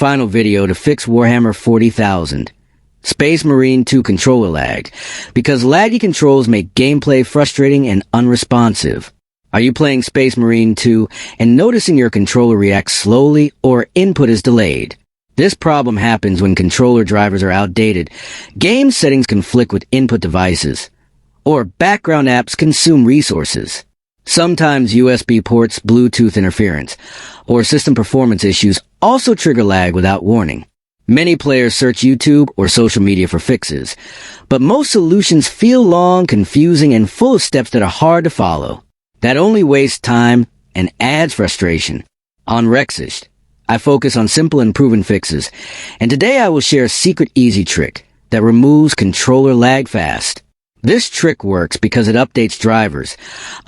Final video to fix Warhammer 40,000. Space Marine 2 controller lag, because laggy controls make gameplay frustrating and unresponsive. Are you playing Space Marine 2 and noticing your controller reacts slowly or input is delayed? This problem happens when controller drivers are outdated, game settings conflict with input devices, or background apps consume resources. Sometimes USB ports, Bluetooth interference, or system performance issues also trigger lag without warning. Many players search YouTube or social media for fixes, but most solutions feel long, confusing, and full of steps that are hard to follow. That only wastes time and adds frustration. On Rexist, I focus on simple and proven fixes, and today I will share a secret easy trick that removes controller lag fast. This trick works because it updates drivers,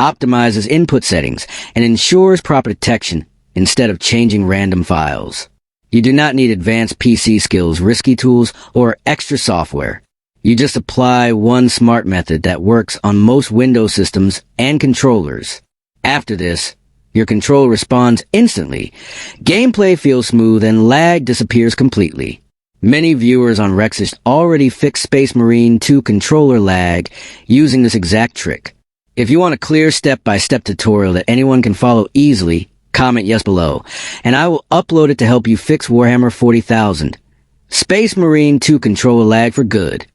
optimizes input settings, and ensures proper detection instead of changing random files. You do not need advanced PC skills, risky tools, or extra software. You just apply one smart method that works on most Windows systems and controllers. After this, your controller responds instantly, gameplay feels smooth, and lag disappears completely. Many viewers on Rexist already fixed Space Marine 2 controller lag using this exact trick. If you want a clear step-by-step tutorial that anyone can follow easily, comment yes below, and I will upload it to help you fix Warhammer 40,000. Space Marine 2 controller lag for good.